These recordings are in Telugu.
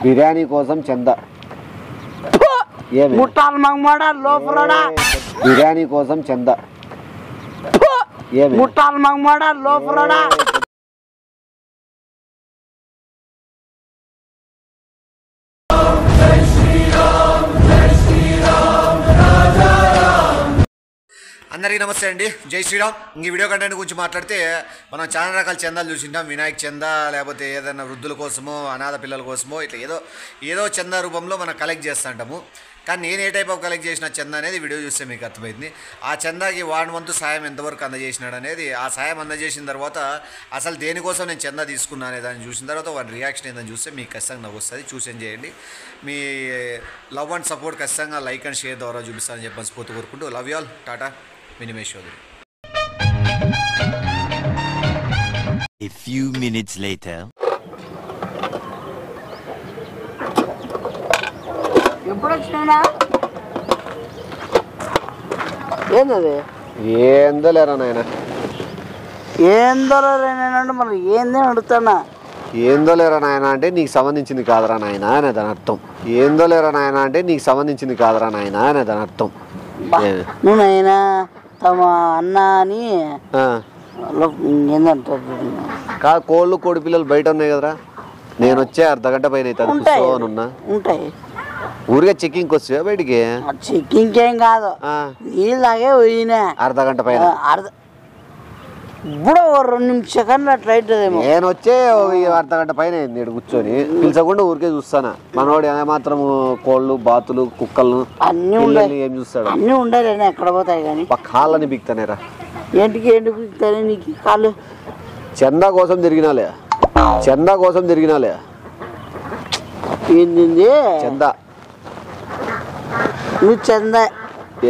బిర్యానీ కోసం చందా ముట్టాలు మంగమాడా లోపలడా బిర్యానీ కోసం చందా ముట్టాలు మంగమాడా లోపలడా అందరికీ నమస్తే అండి, జై శ్రీరామ్. ఈ వీడియో కంటెంట్ గురించి మాట్లాడితే మనం చాలా రకాల చందాలు చూసింటాం. వినాయక చందా, లేకపోతే ఏదైనా వృద్ధుల కోసమో అనాథ పిల్లల కోసమో ఇట్లా ఏదో చందా రూపంలో మనం కలెక్ట్ చేస్తుంటాము. కానీ నేను ఏ టైప్ ఆఫ్ కలెక్ట్ చేసిన చందా అనేది వీడియో చూస్తే మీకు అర్థమైంది. ఆ చందాకి వాడి వంతు సాయం ఎంతవరకు అందజేసినాడు అనేది, ఆ సాయం అందజేసిన తర్వాత అసలు దేనికోసం నేను చందా తీసుకున్నా అనే దాన్ని చూసిన తర్వాత వాడి రియాక్షన్ ఏదని చూస్తే మీకు ఖచ్చితంగా నవ్వు వస్తుంది. చూసేం చేయండి. మీ లవ్ అండ్ సపోర్ట్ ఖచ్చితంగా లైక్ అండ్ షేర్ ద్వారా చూపిస్తానని చెప్పి స్ఫూర్తి కోరుకుంటూ love you all. Tata. Minimesh Chaudhary. A few minutes later. ఎప్పుడు వచ్చినా ఏంది ఏందో లేరా నాయన, ఏందో లేనంటే మనం ఏందే అడుగుతానా. ఏందో లేరా నాయన అంటే నీకు సంబంధించింది కాదరా నాయన అనే దాని అర్థం. ఏందో లేరా నాయన అంటే నీకు సంబంధించింది కాదరా నాయన అనే దాని అర్థం. నువ్వు నాయన తమ అన్న అని ఏందంటారు కాదు, కోళ్ళు కోడి పిల్లలు బయట ఉన్నాయి కదరా. నేను వచ్చే అర్ధగంట పైన అవుతాను. ఉంటాయి ఊరిగా చెక్కింగ్కి వస్తే బయటికి చెక్కింగ్ ఏం కాదు, నీళ్ళు తాగే పోయినా అర్ధగంట పైన. ఇప్పుడు 2 సెకండ్లు అట్లా అవుతుందేమో. నేను వచ్చే అర్ధగంట పైన నేను కూర్చొని పిలిచకుండా ఊరికే చూస్తాను. మనోడు ఏమాత్రం కోళ్ళు బాతులు కుక్కలను అన్ని ఉండాలి, ఏం చూస్తాడు. అన్ని ఉండాలి ఎక్కడ పోతాయి కానీ కాళ్ళని బిక్తానేరా. ఏంటికి బిక్తానే నీకు కాళ్ళు? చందా కోసం తిరిగినాలే, చందా కోసం తిరిగినాలే. ఏంది చందా? నువ్వు చందా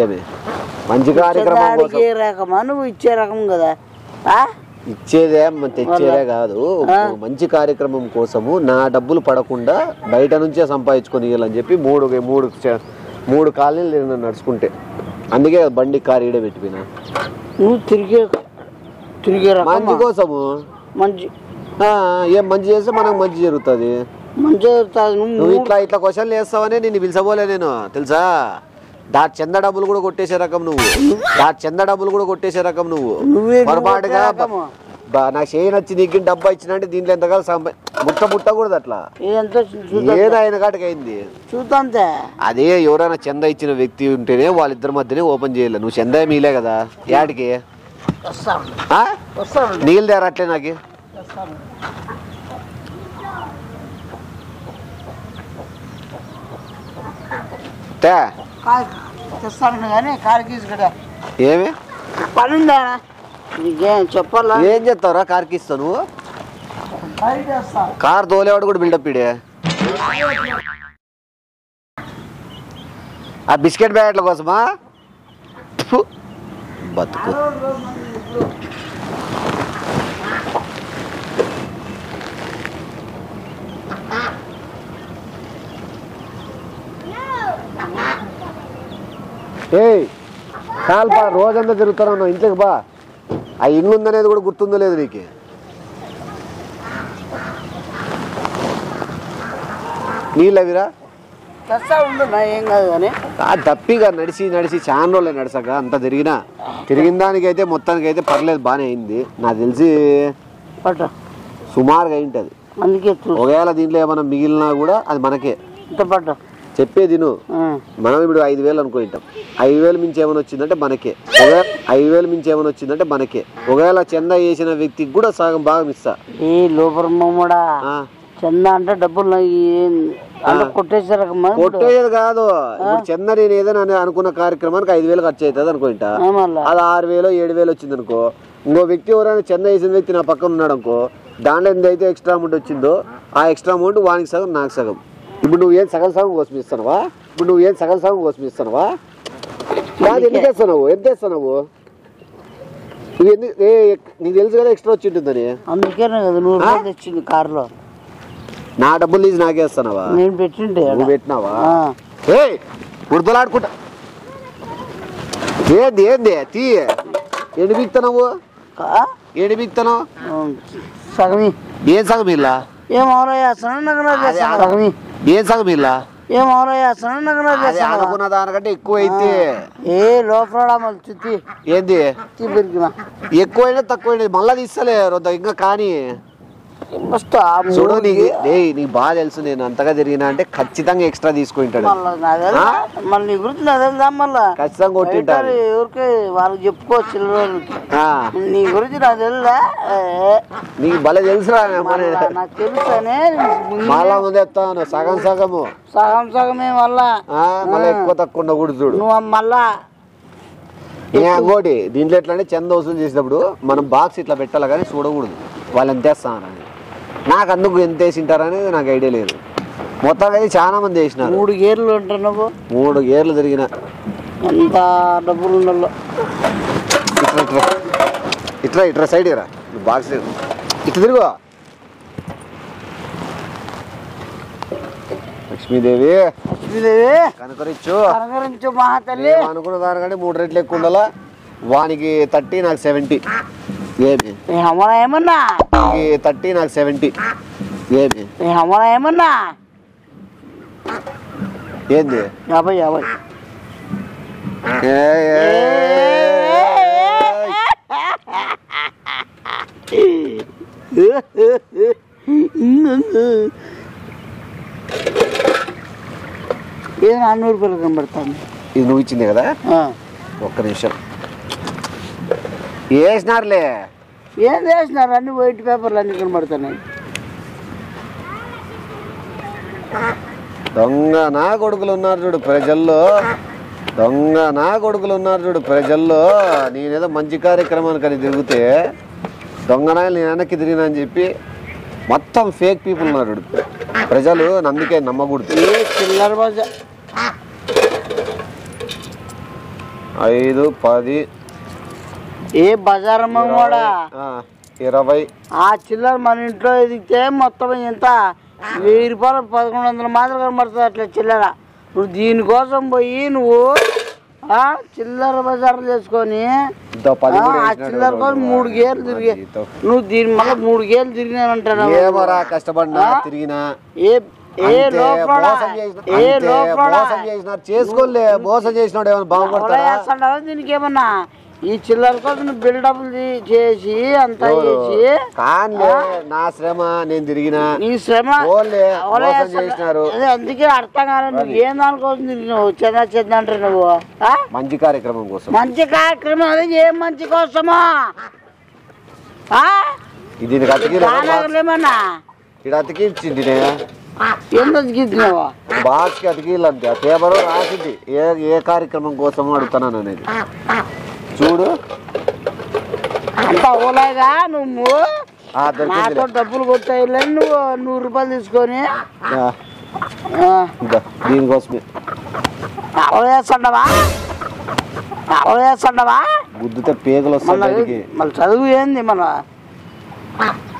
ఏమి మంచి కార్యక్రమం అడిగే రకమా, నువ్వు ఇచ్చే రకం కదా. ఇచ్చేదే తెచ్చేదే కాదు. మంచి కార్యక్రమం కోసము నా డబ్బులు పడకుండా బయట నుంచే సంపాదించుకొని ఇవ్వాలని చెప్పి మూడు కాలనీలు నేను నడుచుకుంటే, అందుకే బండి కారు ఈడే పెట్టిపోయినా. నువ్వు తిరిగే మంచి కోసము. మంచి ఏం మంచి చేస్తే మనకు మంచి జరుగుతుంది. మంచి జరుగుతుంది. నువ్వు ఇట్లా క్వశ్చన్లు వేస్తావనే నేను పిలిచబోలే. నేను తెలుసా, చంద డబ్బులు కూడా కొట్టేసే రకం నువ్వు. చంద డబ్బులు కూడా కొట్టేసే రకం నువ్వు. పొరపాటుగా నాకు చేయి నచ్చి నీకు డబ్బా ఇచ్చినంటే దీంట్లో ఎంతకాలం ముట్టకూడదు. అట్లా ఏదైనా కాటికి అయింది చూద్దాం. అదే ఎవరైనా చందా ఇచ్చిన వ్యక్తి ఉంటేనే వాళ్ళిద్దరి మధ్యనే ఓపెన్ చేయాలి. నువ్వు చందా మీలే కదా, యాడికి నీళ్ళు దేరా అట్లే నాకు. తెస్తాను కానీ కారు తీసుకురా. ఏమి పనుందా నీకేం చెప్పాలా? ఏం చేస్తావురా కార్కి ఇస్తావు నువ్వు? కార్ తోలేవాడు కూడా బిల్డప్ ఇడే. ఆ బిస్కెట్ ప్యాకెట్ల కోసమా? బతుకు. కాల్ బా, రోజంతా తిరుగుతున్నావు ఇంట్లోకి బా. ఆ ఇల్లు ఉందనేది కూడా గుర్తుందో లేదు నీకు? నీళ్ళు అవిరా ఏం కాదు కానీ తప్పిగా నడిచి చాలా రోజులే నడిచాక అంత తిరిగిన దానికైతే మొత్తానికైతే పర్లేదు, బాగానే అయింది. నాకు తెలిసి సుమారుగా అయింటది. అందుకే ఒకవేళ దీంట్లో ఏమైనా మిగిలినా కూడా అది మనకే. చెప్పేది నువ్వు. మనం ఇప్పుడు 5,000 అనుకుంటాం. 5,000 మించి ఏమైనా వచ్చిందంటే మనకే. 5,000 మించి ఏమైనా వచ్చిందంటే మనకే. ఒకవేళ చందా వేసిన వ్యక్తికి కూడా సగం భాగం ఇస్తా. ఏ లోపరమ్మడా చందా అంటే డబ్బులు కొట్టేసారు. కొట్టేది కాదు. ఇప్పుడు చందా నేను ఏదైనా అనుకున్న కార్యక్రమానికి 5,000 ఖర్చు అవుతుంది అనుకుంటా. అది 6,000 7,000 వచ్చింది అనుకో. ఇంకో వ్యక్తి ఎవరైనా చందా వేసిన వ్యక్తి నా పక్కన ఉన్నాడు అనుకో, దాంట్లో ఎంతైతే ఎక్స్ట్రా అమౌంట్ వచ్చిందో ఆ ఎక్స్ట్రా అమౌంట్ వానికి సగం నాకు సగం. ఇప్పుడు నువ్వు ఏం సగం కోసం ఇస్తున్నావా? ఎందుకు వేస్తున్నావు? ఎంత వేస్తున్నావు? నీకు తెలుసు కదా ఎక్స్ట్రా వచ్చి ఉంటుందని. అందుకే తెచ్చింది కారులో. నా డబ్బులు తీసి నాకేస్తున్నావా? నేను పెట్టిండే. నువ్వు పెట్టినావా? ఉర్దలాడుకుంటా ఏంది తీ. ఎడిపిస్తున్నావు? సగం ఏం సగం ఇలా ఏం అవరా చేస్తాను నాకు ఏం సగం ఇలా ఏం అవరా చేస్తాను నాకు అనుకున్న దానికంటే ఎక్కువ అయితే ఏ లోపల మళ్ళీ చుట్టి ఏంది పెరిగిన ఎక్కువైనా తక్కువైనా మళ్ళా తీస్తలే ఇంకా కానీ ఫస్ట్ చూడు నీకు బాగా తెలుసు నేను అంతగా తిరిగినా అంటే ఖచ్చితంగా ఎక్స్ట్రా తీసుకుంటాడు మళ్ళీ నీ గురించి నాకు తెలుదా మళ్ళా ఖచ్చితంగా కొట్టింటారు ఎవరికి వాళ్ళకి చెప్పుకోవచ్చు చిల్లరకి నీ గురించి నాకు తెలుదా నీకు భలే తెలుసురా నాకు తెలుసానే మళ్ళా ముందు ఎత్తాను సగం సగము సగమే మళ్ళా ఎక్కువ తక్కువ ఉండకూడదు చూడు నువ్వు మళ్ళా ఇంకోటి దీంట్లో ఎట్లా అంటే చంద వసూలు చేసినప్పుడు మనం బాక్స్ ఇట్లా పెట్టాలి కానీ చూడకూడదు వాళ్ళు ఎంత వేస్తారని నాకు అందుకు ఎంత వేసింటారనేది నాకు ఐడియా లేదు మొత్తం అయితే చాలా మంది వేసినారు 3 గేర్లు ఉంటారు నువ్వు 3 గేర్లు తిరిగిన ఎంత డబ్బులు ఉండాలో ఇట్లా ఇట్లా ఇట్లా ఇట్లా సైడ్ రా బాక్స్ ఇట్లా తిరుగు లక్ష్మీదేవి కనకరించు మహాతల్లి అనుకున్న దానికంటే 3 రెట్లు ఎక్కువ ఉండాలా వానికి 30 నాకు 70 ఏమి ఏమన్నా 30 నాకు 70 ఏమి ఏమన్నా ఏంది 50 ఇది 400 రూపాయలు కనబడుతుంది ఇది నువ్వు ఇచ్చింది కదా ఒక్క నిమిషం వేసినారులే ఏం చేసినారు అన్ని వైట్ పేపర్లు అన్ని కనబడుతున్నాయి దొంగ నా కొడుకులు ఉన్నారు చూడు ప్రజల్లో దొంగ నా కొడుకులు ఉన్నారు చూడు ప్రజల్లో నేనేదో మంచి కార్యక్రమానికి అని తిరిగితే దొంగనాయలు నేను వెనక్కి తిరిగినా అని చెప్పి మొత్తం ఫేక్ పీపుల్ ఉన్నారు చూడు ప్రజలు అందుకే నమ్మకూడదు చిల్లర బజార్ 5 10 ఏ బజారమ్మ కూడా 20 ఆ చిల్లర మన ఇంట్లో ఎదిగితే మొత్తం ఎంత 1000 రూపాయలు 1100 మాత్రం కనబడుతుంది అట్లా చిల్లర నువ్వు దీనికోసం పోయి నువ్వు చిల్లర బజార్లు చేసుకొని ఆ చిల్లర కోసం 3 గేర్లు తిరిగి నువ్వు దీని మళ్ళీ 3 గేర్లు తిరిగినానంటాను కష్టపడినా తిరిగినా చేసుకోలే మోసం చేసినాడు ఏమైనా బాగుపడతాడా దీనికి ఏమన్నా ఈ చిల్లర కోసం బిల్డప్ చేసి అంతా చేసి కానీ నా శ్రమ నేను తిరిగినా నీ శ్రమ చేసినారు అందుకే అర్థం కాలేదు నువ్వు ఏం దానికోసం తిరిగినావు చెంద అంటే నువ్వు మంచి కార్యక్రమం కోసం మంచి కార్యక్రమం అది ఏం మంచి కోసమా ఏమన్నా ఇక్కడ అతికించింది ఎంత అతికిచ్చినావా బాక్స్ కి అతికిల్లంతే పేపర్ రాసింది ఏ కార్యక్రమం కోసం అడుగుతున్నాను అనేది చూడు అంత ఓలాగా నువ్వు నాతో డబ్బులు కొట్టాయి నువ్వు 100 రూపాయలు తీసుకొని దీనికోసమే చేస్తావా గుద్దుతో పేగలు వస్తాయి మళ్ళీ చదువు ఏంది మన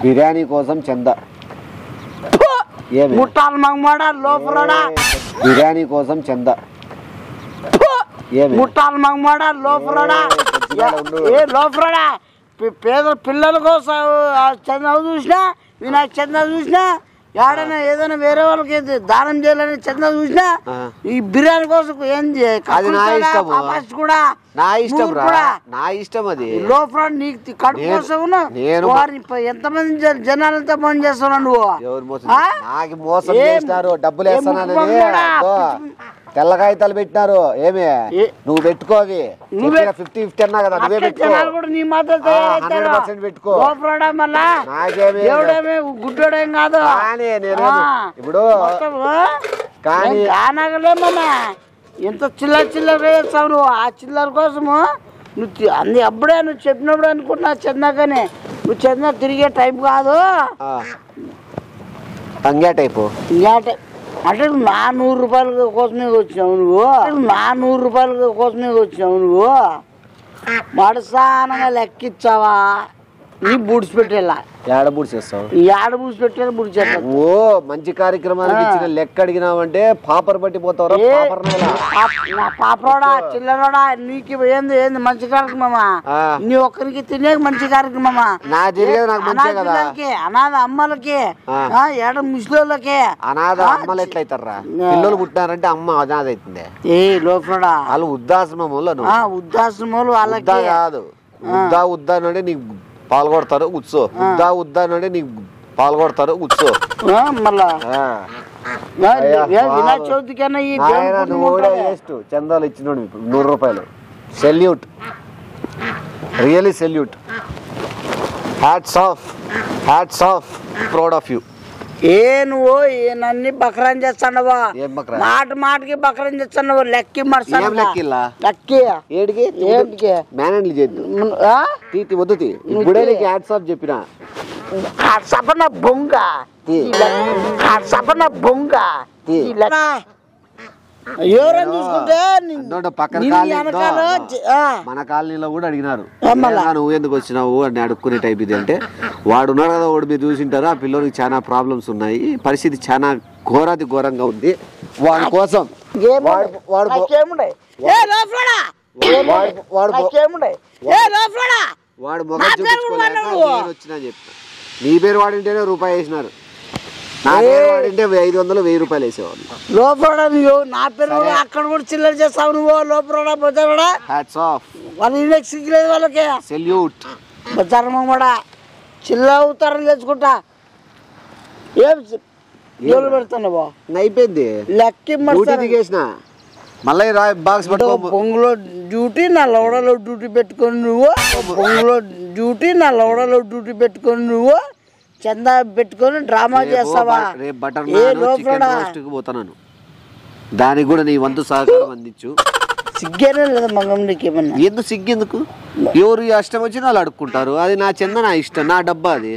బిర్యానీ కోసం చందా ముట్టాలు మగమాడా లోపలడా బిర్యానీ కోసం చందా ముట్టాలు మగమాడా లోపలడా లోపలడా పేద పిల్లల కోసం చందా చూసినా వినాయక చందా చూసినా ఏడైనా ఏదైనా వేరే వాళ్ళకి దానం చేయాలని చందా చూసినా ఈ బిర్యానీ కోసం ఏంది అది నా ఇష్టం కూడా నా ఇష్టం నా ఇష్టం అది లోపల నీకు కడుపు కోసం ఎంతమంది జనాలంతా పని చేస్తున్నావు నువ్వు నాకు మోసం చేస్తారు డబ్బులు వేస్తానని తెల్ల కాగితాలు పెట్టినారు ఏమే నువ్వు పెట్టుకోవి 50-50 అన్నా కదా నువ్వే పెట్టుకో పెట్టుకో గుడ్డోడేం కాదు ఇప్పుడు కానీ కానగలేమన్నా ఎంత చిల్లర చేస్తావు నువ్వు ఆ చిల్లర కోసము నువ్వు అన్ని అప్పుడే నువ్వు చెప్పినప్పుడు అనుకున్నా చందాకనే నువ్వు చందా తిరిగే టైప్ కాదు అంగా టైపు అంటే 400 రూపాయల కోసమే వచ్చినావు నువ్వు 400 రూపాయల కోసమే వచ్చినావు నువ్వు మడసానంగా లెక్కిచ్చావా నీ బూడ్స్ పెట్టేలా ఏడ బూడి చేస్తావు ఏడ బూడ్స్ పెట్టేలా బూడి చేస్తా ఓ మంచి కార్యక్రమానికి ఇచ్చిన లెక్క అడిగినావంటే పాపర్ పట్టిపోతావు నా పాపరోడా చిల్లరోడా నీకు ఏంది మంచి కార్యక్రమమా నీ ఒక్కరికి తినే మంచి కార్యక్రమమా నా జరిగేది నాకు మంచి కదా అనాథ అమ్మలకి ఏడ ముసలోళ్ళకి అనాథ అమ్మలు ఎట్లయితారా పిల్లలు పుట్టినారంటే అమ్మ అనాథ అవుతుంది ఏ లోపడా వాళ్ళు వృద్ధాశ్రమంలో వృద్ధాశ్రమంలో వాళ్ళకి కాదు ఉద్దా అంటే నీకు పాల్గొడతారు కూర్చో ఉద్దా అంటే నీకు పాల్గొడతారు కూర్చో మళ్ళా వినాయక చవితికైనా ఈ చందాలు ఇచ్చినోడు ₹100 salute really salute hats off proud of you నువ్వు నన్ను బకరం చేస్తానవా మాటకి బకరం చేస్తానవు లెక్కి లెక్కి మేనేజ్ చేద్దు తీతి వద్దు ఇప్పుడే నీకు హ్యాట్స్ ఆఫ్ చెప్పిన సపన బొంగ సపన బొంగ ఎవరైనా చూసుకుంటే మన కాలనీలో కూడా అడిగినారు నువ్వు ఎందుకు వచ్చినావు అని అడుక్కునే టైప్ ఇది అంటే వాడు ఉన్నాడు కదా వాడు మీరు చూసింటారు ఆ పిల్లలకి చాలా ప్రాబ్లమ్స్ ఉన్నాయి పరిస్థితి చాలా ఘోరంగా ఉంది వాడి కోసం వాడు మొగం చూపించుకోలేక నేను వచ్చినా చెప్తా నీ పేరు వాడింటేనే రూపాయి వేసినారు నా పేరు వాడింటే 500 ₹1000 వేసేవాళ్ళు లోపల నా పేరు అక్కడ కూడా చిల్లర చేస్తావు నువ్వు లోపల బొజ్జాడా హ్యాట్స్ ఆఫ్ వాళ్ళు సిగ్గులేదు వాళ్ళకి సెల్యూట్ బొజ్జారమ్మ కూడా చిల్ల అవుతారని తెచ్చుకుంటా ఏం పెడతాను అయిపోయింది లెక్కి దిగేసిన మళ్ళీ బాక్స్ బొంగులో డ్యూటీ నా లవడలో డ్యూటీ పెట్టుకొని నువ్వు చందా పెట్టుకొని డ్రామా చేస్తావా పోతాను దానికి కూడా నీ వంతు సహకారం అందించు సిగ్గేనే లేదా మంగం నీకు ఏమన్నా ఎందుకు సిగ్గెందుకు ఎవరు ఇష్టం వచ్చిన వాళ్ళు అడుక్కుంటారు అది నా చంద నా ఇష్టం నా డబ్బా అది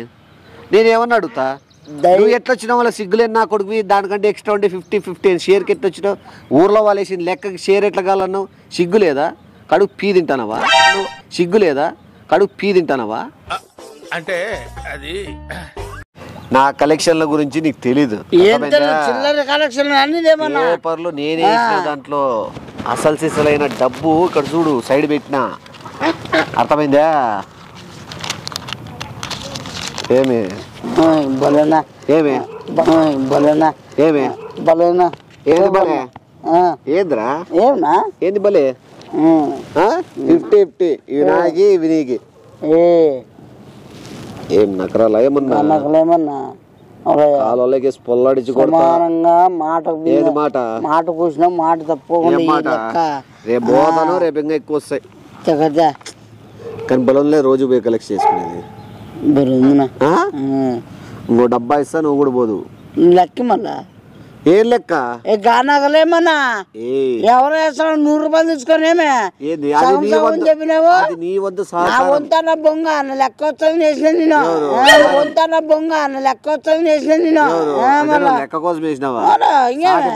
నేనేమన్నా అడుగుతా నువ్వు ఎట్లా వచ్చినావు వాళ్ళ సిగ్గులేని నా కొడుకు దానికంటే ఎక్స్ట్రా ఉంటే 50-50 షేర్కి ఎట్లా వచ్చినావు ఊర్లో వాళ్ళు వేసిన లెక్కకి షేర్ ఎట్లా కావాలన్నావు సిగ్గు లేదా కడుపు పీ తింటానవా అంటే అది నా కలెక్షన్ల గురించి నీకు తెలీదు పేపర్లు నేనే దాంట్లో అసలు సిసలైన డబ్బు ఇక్కడ చూడు సైడ్ పెట్టినా అర్థమైందా ఏమి ఏంద్రా ఏంది బలే 50-50 ఇవి నాకి ఇవి నీకి ఏం నకరాలు ఏమన్నా కాలకి పొల్లాడిచి సమానంగా మాట కూర్చున్నా మాట తప్పకుండా రేపు పోతాను రేపు ఇంకా ఎక్కువ వస్తాయి కానీ బలంలే రోజు పోయి కలెక్ట్ చేసుకునేది ఇంకో డబ్బా ఇస్తా నువ్వు కూడా పోదు లెక్క మళ్ళా ఏం లెక్క గానాగలేమన్నా ఎవరు వేస్తాడు ₹100 తీసుకొనేమే చెప్పినావు వంతన బొంగ అన్న లెక్క వస్తుంది చేసిన నేను వంతన బొంగ అన్న లెక్క వస్తుంది చేసిన నేను లెక్క కోసం వేసినావా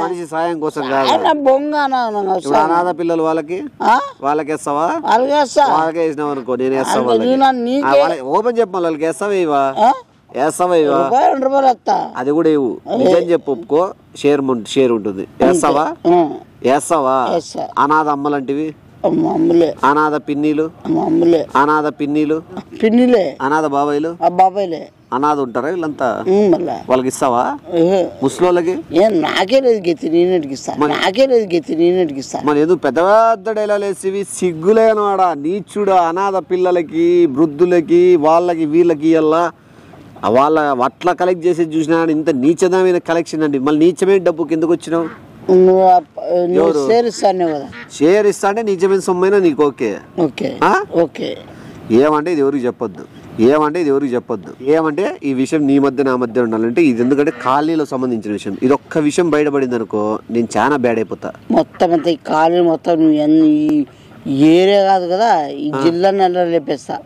మనిషి సాయం కోసం బొంగ అనాథ పిల్లలు వాళ్ళకి వేస్తావా వాళ్ళకే వేసినావు అనుకో నేను వేస్తా ఓపెన్ చెప్పాలి వాళ్ళకి వేస్తావా వేస్తావా అది కూడా ఇవ్వు నిజం చెప్పు ఒప్పుకో షేర్ ఉంటుంది వేస్తావా అనాథ అమ్మలంటివి అనాథ పిన్నీలు అనాథ బాబాయిలు అనాథ ఉంటారా వీళ్ళంతా వాళ్ళకి ఇస్తావా ముసలోళ్ళకి నాకే లేదు గెత్తి నేనటికి ఇస్తా మరి ఎందుకు పెద్ద పెద్ద డైలాగ్ వేసి సిగ్గులేనవాడా నీచుడా అనాథ పిల్లలకి వృద్ధులకి వాళ్ళకి వీళ్ళకి అలా వాళ్ళ అట్లా కలెక్ట్ చేసి చూసినా ఇంత నీచమైన కలెక్షన్ అండి మళ్ళీ నీచమైన డబ్బు కిందకు వచ్చినావు షేర్ ఇస్తా అంటే నీచమైన సొమ్మైనా నీకు ఓకే ఏమంటే ఇది ఎవరికి చెప్పొద్దు ఏమంటే ఈ విషయం నీ మధ్య నా మధ్య ఉండాలంటే ఇది ఎందుకంటే కాలనీలో సంబంధించిన విషయం ఇది ఒక్క విషయం బయటపడింది అనుకో నేను చాలా బ్యాడ్ అయిపోతా మొత్తం అంతా ఈ కాలనీ మొత్తం నువ్వు ఏరియా కాదు కదా ఈ జిల్లా నెల లేపేస్తా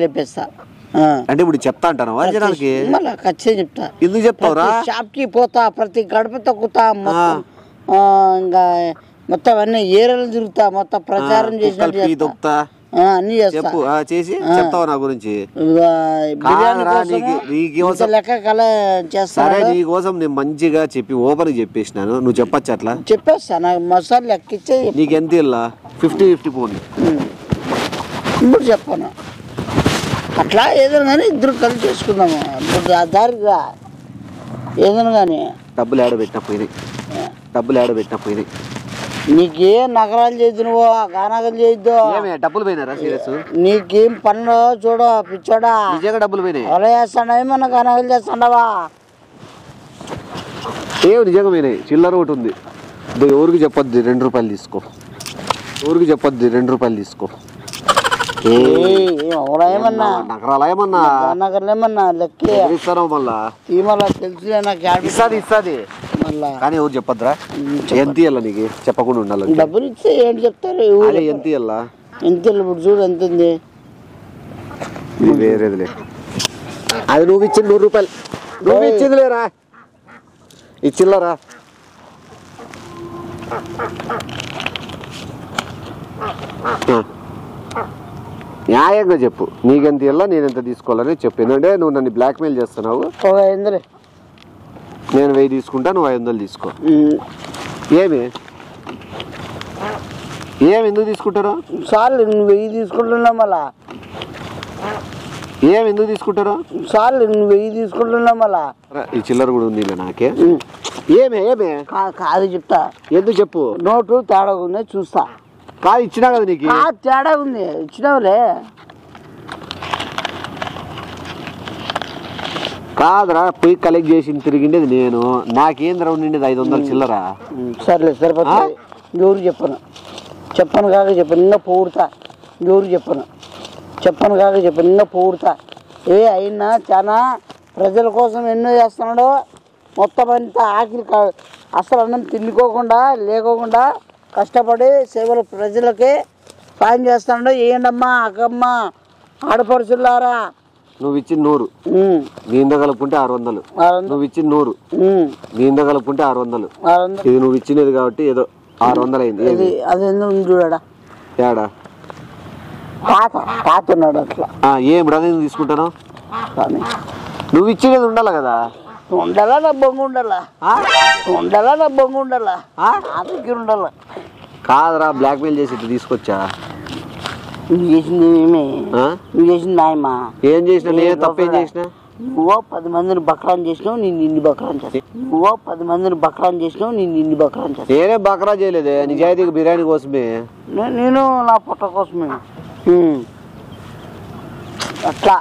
లేపేస్తా అంటే ఇప్పుడు చెప్తా అంటాను జనాలకి మళ్ళీ ఖచ్చితంగా చెప్తా ఎందుకు చెప్తావురా షాప్ కి పోతా ప్రతి గడప తొక్కుతా ఇంకా మొత్తం అన్ని ఏరియాలు తిరుగుతా మొత్తం ప్రచారం చేసినట్టు అన్ని చేస్తా. చెప్పు చేసి చెప్తావు నా గురించి. లెక్క కల చేస్తా. సరే నీకోసం నేను మంచిగా చెప్పి ఓపెన్ చెప్పేసినాను, నువ్వు చెప్పచ్చు అట్లా చెప్పేస్తా. నాకు మసాలా లెక్క ఇచ్చే. నీకు ఎంత ఇల్లా 50-50 పోండి. ఇప్పుడు చెప్పాను అట్లా ఏదైనా కానీ ఇద్దరు కలిసి చేసుకుందాము. దారిగా ఏదైనా కానీ డబ్బులు ఏడబెట్టినా పోయినాయి. నీకేం నగరాలు చేయొద్దు, నువ్వు గానగలు చేయొద్దు. డబ్బులు పోయినారా సీరియస్? నీకేం పనులు చూడు పిచ్చోడా. నిజంగా డబ్బులు పోయినాయి. అలా చేస్తాడా ఏమన్నా గానగలు చేస్తాడావా? ఏమి నిజంగా పోయినాయి. చిల్లర ఒకటి ఉంది, ఎవరికి చెప్పొద్దు, 2 రూపాయలు తీసుకో. ఎవరికి చెప్పొద్దు, 2 రూపాయలు తీసుకో. ఏమన్నా నగరాలు ఏమన్నా నగరాలు ఏమన్నా లెక్కే ఇస్తాను మళ్ళా. మళ్ళా తెలుసు నాకు ఇస్తుంది మళ్ళా. కానీ ఎవరు చెప్పొద్దురా? ఎంత ఇవ్వాల నీకు చెప్పకుండా ఉండాలి. డబ్బులు ఇస్తే ఏంటి చెప్తారు? ఎంత ఇవ్వాలా? ఎంత ఇప్పుడు చూడు ఎంత ఉంది. వేరేదిలే, అది నువ్వు ఇచ్చింది 100 రూపాయలు. నువ్వు ఇచ్చింది లేరా, ఇచ్చిల్లరా? న్యాయంగా చెప్పు, నీకెంత ఇవ్వాలా, నేనెంత తీసుకోవాలని చెప్పు. ఎందుకంటే నువ్వు నన్ను బ్లాక్మెయిల్ చేస్తున్నావు. నేను 1000 తీసుకుంటా, నువ్వు 500 తీసుకో. ఏమి ఎందుకు తీసుకుంటారు? సార్లు నువ్వు 1000 తీసుకుంటున్నావు మళ్ళా. ఎందుకు తీసుకుంటారు? సార్లు నువ్వు 1000 తీసుకుంటున్నావు మళ్ళా. ఈ చిల్లర కూడా ఉంది నాకే. ఏమే కాదు చెప్తా. ఎందుకు చెప్పు? నోటు తేడా ఉంది చూస్తా. కాదు ఇచ్చినా కదా నీకు. తేడా ఉంది ఇచ్చినావులే. కాదురా, పోయి కలెక్ట్ చేసి తిరిగిండేది నేను. నాకేంద్ర ఉండిండేది 500 చిల్లర. సర్లే సరిపోతుంది. ఎవరు చెప్పను కాక చెప్పను ఇంకా పోడుతా. ఎవరు చెప్పను కాక చెప్పను ఇంకా పోడుతా. అయినా చాలా ప్రజల కోసం ఎన్నో చేస్తున్నాడు. మొత్తం అంతా ఆకలి అసలు అన్నం తిండికోకుండా లేకోకుండా కష్టపడి సేవలు ప్రజలకి సాయం చేస్తున్నాడు. ఏంటమ్మా అక్కమ్మ ఆడపడుచులారా. నువ్వు ఇచ్చిన 100 నీంద కలుపుకుంటే 600. నువ్వు ఇచ్చిన 100 నీంద కలుపుకుంటే 600. ఇది నువ్వు ఇచ్చినది కాబట్టి ఏదో 600 అయింది. అది ఎందుకు చూడా ఏడా తాత ఉన్నాడు అట్లా. ఏం బ్రదర్ తీసుకుంటాను? నువ్వు ఇచ్చినది ఉండాలి కదా. ఉండాలా నా బొంగు ఉండాలా? దగ్గర ఉండాలా? కాదురా, బ్లాక్మెయిల్ చేసి తీసుకొచ్చా. నువ్వు చేసింది ఏమే? నువ్వు చేసింది నాయమా? ఏం చేసినా? నేను తప్పేం చేసినా? నువ్వు 10 మందిని బక్రాన్ చేసినావు, నేను ఇన్ని బక్రాన్ చేస్తాను. నేనే బక్రా చేయలేదే, నిజాయితీగా బిర్యానీ కోసమే. నేను నా పొట్ట కోసమే. అట్లా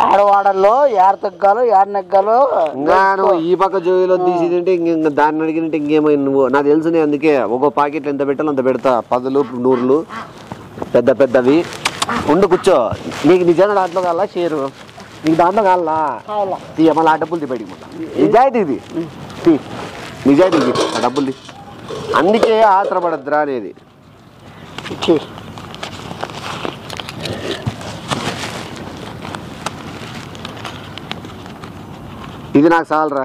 ఆడవాడల్లో యాడ తగ్గాలో యాడ నెగ్గాలో. ఈ పక్క జోయిలో తీసి తింటే ఇంక దాన్ని అడిగినట్టు ఇంకేమై నువ్వు నాకు తెలుసు. నేను అందుకే ఒక్కో పాకెట్లు ఎంత పెట్టాలో అంత పెడతా. 10లు 100లు పెద్ద పెద్దవి. ఉండు కూర్చో. నీకు నిజంగా దాంట్లో కావాలా షేరు? నీకు దాంట్లో కావాలా? మళ్ళీ ఆ డబ్బులు బయటికి నిజాయితీది నిజాయితీ ఆ డబ్బులు అందుకే ఆత్రపడద్దురా అనేది. ఇది నాకు చాలరా.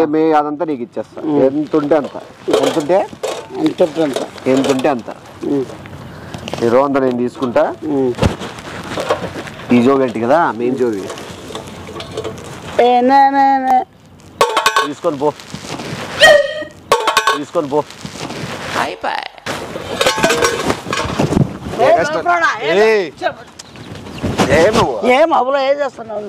ఏమి అదంతా నీకు ఇచ్చేస్తా. ఎంతుంటే అంత. ఎంతుంటే అంత. ఈ రోజంతా నేను తీసుకుంటా. ఈ జోగి ఏంటి కదా, మెయిన్ జోగి తీసుకొని పో. ఏం అవ్వలో ఏం చేస్తున్నావు?